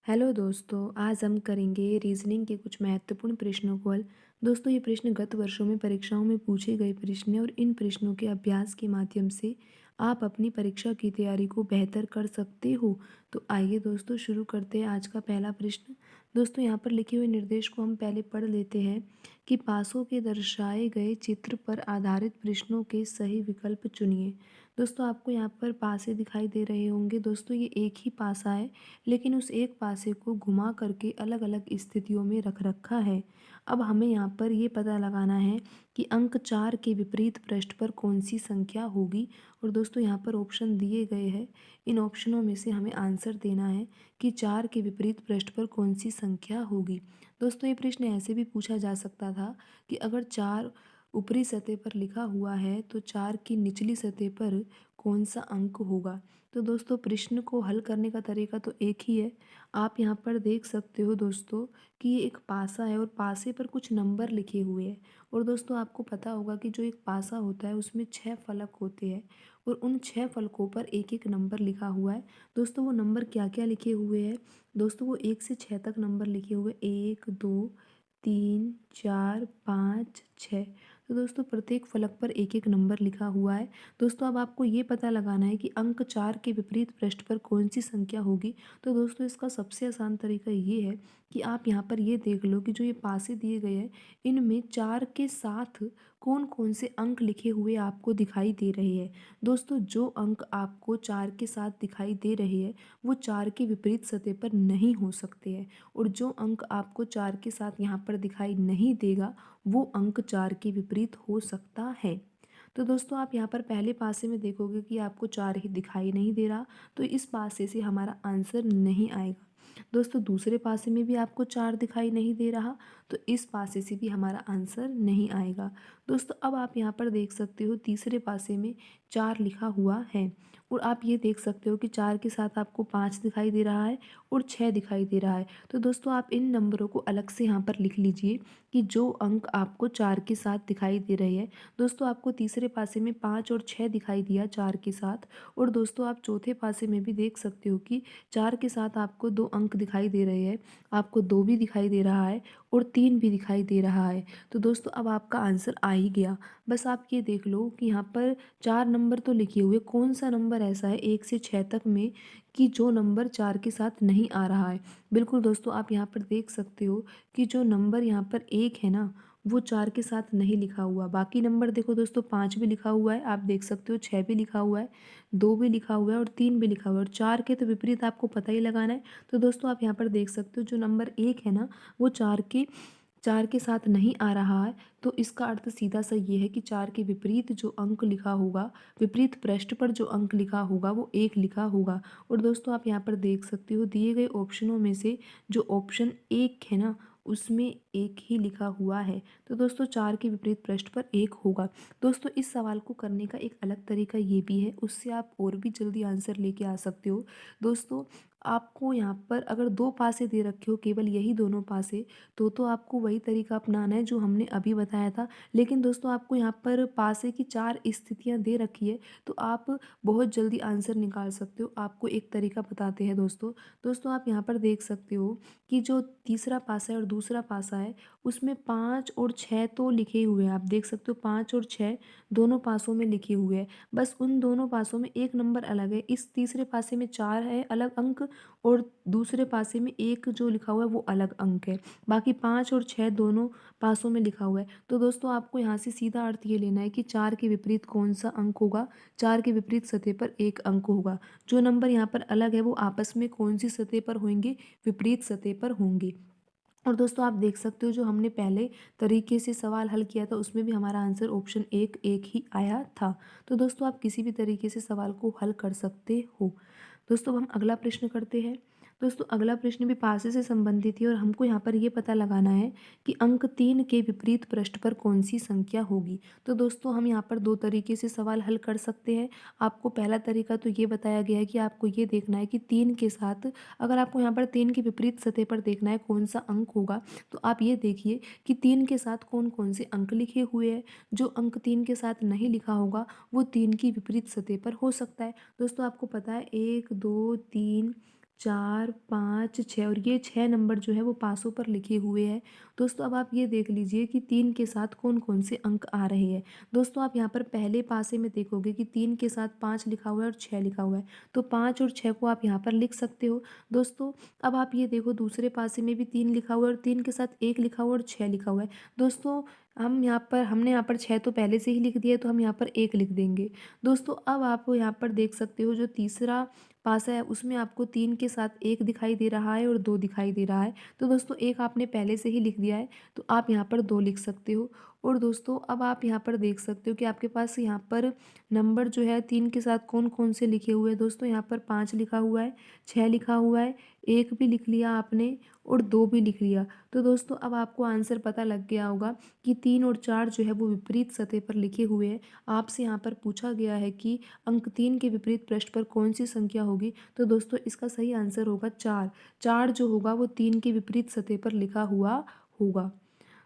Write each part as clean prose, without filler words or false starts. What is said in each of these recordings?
Hello दोस्तों, आज हम करेंगे रीजनिंग के कुछ महत्वपूर्ण प्रश्नों को हल। दोस्तों, ये प्रश्न गत वर्षों में परीक्षाओं में पूछे गए प्रश्न हैं और इन प्रश्नों के अभ्यास के माध्यम से आप अपनी परीक्षा की तैयारी को बेहतर कर सकते हो। तो आइए दोस्तों शुरू करते हैं आज का पहला प्रश्न। दोस्तों, यहाँ पर लिखे हुए निर्देश को हम पहले पढ़ लेते हैं कि पासों के दर्शाए गए चित्र पर आधारित प्रश्नों के सही विकल्प चुनिए। दोस्तों, आपको यहाँ पर पासे दिखाई दे रहे होंगे। दोस्तों, ये एक ही पासा है, लेकिन उस एक पासे को घुमा करके अलग अलग स्थितियों में रख रखा है। अब हमें यहाँ पर ये पता लगाना है कि अंक 4 के विपरीत पृष्ठ पर कौन सी संख्या होगी। और दोस्तों, यहाँ पर ऑप्शन दिए गए हैं। इन ऑप्शनों में से हमें आंसर देना है कि 4 के विपरीत पृष्ठ पर कौन सी संख्या होगी। दोस्तों, ये प्रश्न ऐसे भी पूछा जा सकता था कि अगर 4 ऊपरी सतह पर लिखा हुआ है तो 4 की निचली सतह पर कौन सा अंक होगा। तो दोस्तों, प्रश्न को हल करने का तरीका तो एक ही है। आप यहाँ पर देख सकते हो दोस्तों कि ये एक पासा है और पासे पर कुछ नंबर लिखे हुए हैं। और दोस्तों, आपको पता होगा कि जो एक पासा होता है उसमें 6 फलक होते हैं और उन 6 फलकों पर एक एक नंबर लिखा हुआ है। दोस्तों, वो नंबर क्या क्या लिखे हुए हैं? दोस्तों, वो 1 से 6 तक नंबर लिखे हुए, 1 2 3 4 5 6। तो दोस्तों, प्रत्येक फलक पर एक एक नंबर लिखा हुआ है। दोस्तों, अब आपको ये पता लगाना है कि अंक 4 के विपरीत पृष्ठ पर कौन सी संख्या होगी। तो दोस्तों, इसका सबसे आसान तरीका ये है कि आप यहाँ पर ये देख लो कि जो ये पासे दिए गए हैं इनमें 4 के साथ कौन कौन से अंक लिखे हुए आपको दिखाई दे रहे हैं। दोस्तों, जो अंक आपको 4 के साथ दिखाई दे रहे हैं वो 4 के विपरीत सतह पर नहीं हो सकते हैं। और जो अंक आपको 4 के साथ यहाँ पर दिखाई नहीं देगा वो अंक 4 के विपरीत हो सकता है। तो दोस्तों, आप यहाँ पर पहले पासे में देखोगे कि आपको 4 ही दिखाई नहीं दे रहा, तो इस पासे से हमारा आंसर नहीं आएगा। दोस्तों, दूसरे पासे में भी आपको 4 दिखाई नहीं दे रहा, तो इस पासे से भी हमारा आंसर नहीं आएगा। दोस्तों, अब आप यहाँ पर देख सकते हो तीसरे पासे में 4 लिखा हुआ है और आप ये देख सकते हो कि 4 के साथ आपको 5 दिखाई दे रहा है और 6 दिखाई दे रहा है। तो दोस्तों, आप इन नंबरों को अलग से यहाँ पर लिख लीजिए कि जो अंक आपको 4 के साथ दिखाई दे रहे हैं। दोस्तों, आपको तीसरे पासे में 5 और 6 दिखाई दिया 4 के साथ। और दोस्तों, आप चौथे पासे में भी देख सकते हो कि 4 के साथ आपको 2 अंक दिखाई दे रहे हैं। आपको 2 भी दिखाई दे रहा है और 3 भी दिखाई दे रहा है। तो दोस्तों, अब आपका आंसर आ ही गया। बस आप ये देख लो कि यहाँ पर 4 नंबर तो लिखे हुए, कौन सा नंबर ऐसा है 1 से 6 तक में कि जो नंबर 4 के साथ नहीं आ रहा है। बिल्कुल दोस्तों, आप यहाँ पर देख सकते हो कि जो नंबर यहाँ पर 1 है ना वो 4 के साथ नहीं लिखा हुआ। बाकी नंबर देखो दोस्तों, 5 भी लिखा हुआ है, आप देख सकते हो 6 भी लिखा हुआ है, 2 भी लिखा हुआ है और 3 भी लिखा हुआ है और 4 के तो विपरीत आपको पता ही लगाना है। तो दोस्तों, आप यहाँ पर देख सकते हो जो नंबर 1 है ना वो 4 के साथ नहीं आ रहा है। तो इसका अर्थ सीधा सा ये है कि 4 के विपरीत जो अंक लिखा होगा, विपरीत पृष्ठ पर जो अंक लिखा होगा वो 1 लिखा होगा। और दोस्तों, आप यहाँ पर देख सकते हो दिए गए ऑप्शनों में से जो ऑप्शन 1 है ना उसमें 1 ही लिखा हुआ है। तो दोस्तों, 4 के विपरीत पृष्ठ पर 1 होगा। दोस्तों, इस सवाल को करने का एक अलग तरीका ये भी है, उससे आप और भी जल्दी आंसर लेके आ सकते हो। दोस्तों, आपको यहाँ पर अगर 2 पासे दे रखे हो, केवल यही दोनों पासे, तो आपको वही तरीका अपनाना है जो हमने अभी बताया था। लेकिन दोस्तों, आपको यहाँ पर पासे की 4 स्थितियाँ दे रखी है, तो आप बहुत जल्दी आंसर निकाल सकते हो। आपको एक तरीका बताते हैं दोस्तों। दोस्तों, आप यहाँ पर देख सकते हो कि जो तीसरा पासा है और दूसरा पासा है उसमें 5 और 6 तो लिखे हुए हैं। आप देख सकते हो 5 और 6 दोनों पासों में लिखे हुए हैं। बस उन दोनों पासों में एक नंबर अलग है। इस तीसरे पासे में 4 है अलग अंक और दूसरे पासे में 1 जो लिखा हुआ है वो अलग अंक है। बाकी 5 और 6 दोनों पासों में लिखा हुआ है। तो दोस्तों, आपको यहाँ से सीधा अर्थ ये लेना है कि 4 के विपरीत कौन सा अंक होगा। 4 के विपरीत सतह पर 1 अंक होगा। जो नंबर यहाँ पर अलग है वो आपस में कौन सी सतह पर होंगे, विपरीत सतह पर होंगे। और दोस्तों, आप देख सकते हो जो हमने पहले तरीके से सवाल हल किया था उसमें भी हमारा आंसर ऑप्शन 1 ही आया था। तो दोस्तों, आप किसी भी तरीके से सवाल को हल कर सकते हो। दोस्तों, अब हम अगला प्रश्न करते हैं। दोस्तों, अगला प्रश्न भी पासे से संबंधित है और हमको यहाँ पर ये पता लगाना है कि अंक 3 के विपरीत पृष्ठ पर कौन सी संख्या होगी। तो दोस्तों, हम यहाँ पर 2 तरीके से सवाल हल कर सकते हैं। आपको पहला तरीका तो ये बताया गया है कि आपको ये देखना है कि 3 के साथ, अगर आपको यहाँ पर 3 के विपरीत सतह पर देखना है कौन सा अंक होगा, तो आप ये देखिए कि 3 के साथ कौन कौन से अंक लिखे हुए हैं। जो अंक 3 के साथ नहीं लिखा होगा वो 3 की विपरीत सतह पर हो सकता है। दोस्तों, आपको पता है 1 2 3 4, 5, 6 और ये 6 नंबर जो है वो पासों पर लिखे हुए हैं। दोस्तों अब आप ये देख लीजिए कि 3 के साथ कौन-कौन से अंक आ रहे हैं। दोस्तों आप यहाँ पर पहले पासे में देखोगे कि 3 के साथ 5 लिखा हुआ है और 6 लिखा हुआ है। तो 5 और 6 को आप यहाँ पर लिख सकते हो। दोस्तों अब आप ये देखो दूसरे पासे में भी 3 लिखा हुआ है और 3 के साथ 1 लिखा हुआ है और 6 लिखा हुआ है। दोस्तों हमने यहाँ पर 6 तो पहले से ही लिख दिया है, तो हम यहाँ पर 1 लिख देंगे। दोस्तों अब आप यहाँ पर देख सकते हो जो तीसरा पासा है उसमें आपको 3 के साथ 1 दिखाई दे रहा है और 2 दिखाई दे रहा है। तो दोस्तों 1 आपने पहले से ही लिख दिया है, तो आप यहाँ पर 2 लिख सकते हो। और दोस्तों अब आप यहाँ पर देख सकते हो कि आपके पास यहाँ पर नंबर जो है 3 के साथ कौन-कौन से लिखे हुए हैं। दोस्तों यहाँ पर 5 लिखा हुआ है, 6 लिखा हुआ है, 1 भी लिख लिया आपने और 2 भी लिख लिया। तो दोस्तों अब आपको आंसर पता लग गया होगा कि 3 और 4 जो है वो विपरीत सतह पर लिखे हुए हैं। आपसे यहाँ पर पूछा गया है कि अंक 3 के विपरीत पृष्ठ पर कौन-सी संख्या होगी? तो दोस्तों इसका सही आंसर होगा 4। 4 जो होगा वो 3 के विपरीत सतह पर लिखा हुआ होगा।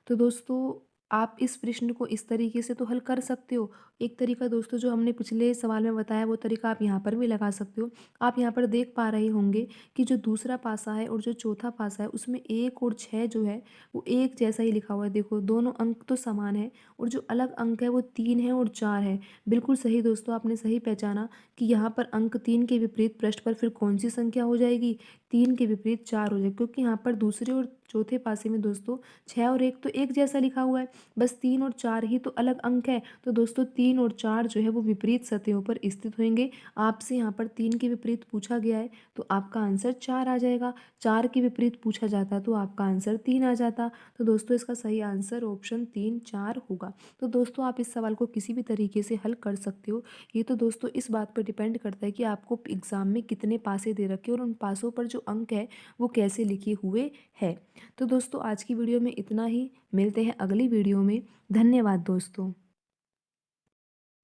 तो दोस्तों आप इस प्रश्न को इस तरीके से तो हल कर सकते हो। एक तरीका दोस्तों जो हमने पिछले सवाल में बताया वो तरीका आप यहाँ पर भी लगा सकते हो। आप यहाँ पर देख पा रहे होंगे कि जो दूसरा पासा है और जो चौथा पासा है उसमें 1 और 6 जो है वो एक जैसा ही लिखा हुआ है। देखो दोनों अंक तो समान है और जो अलग अंक है वो 3 है और 4 है। बिल्कुल सही दोस्तों, आपने सही पहचाना कि यहाँ पर अंक 3 के विपरीत पृष्ठ पर फिर कौन-सी संख्या हो जाएगी? 3 के विपरीत 4 हो जाएगी, क्योंकि यहाँ पर दूसरे और चौथे पासे में दोस्तों 6 और 1 तो एक जैसा लिखा हुआ है, बस 3 और 4 ही तो अलग अंक है। तो दोस्तों 3 और 4 जो है वो विपरीत सतहों पर स्थित होंगे। आपसे यहाँ पर 3 के विपरीत पूछा गया है तो आपका आंसर 4 आ जाएगा। 4 के विपरीत पूछा जाता तो आपका आंसर 3 आ जाता। तो दोस्तों इसका सही आंसर ऑप्शन 3, 4 होगा। तो दोस्तों आप इस सवाल को किसी भी तरीके से हल कर सकते हो। ये तो दोस्तों इस बात पर डिपेंड करता है कि आपको एग्ज़ाम में कितने पासे दे रखे हैं और उन पासों पर जो अंक है वो कैसे लिखे हुए हैं। तो दोस्तों आज की वीडियो में इतना ही। मिलते हैं अगली वीडियो में। धन्यवाद दोस्तों।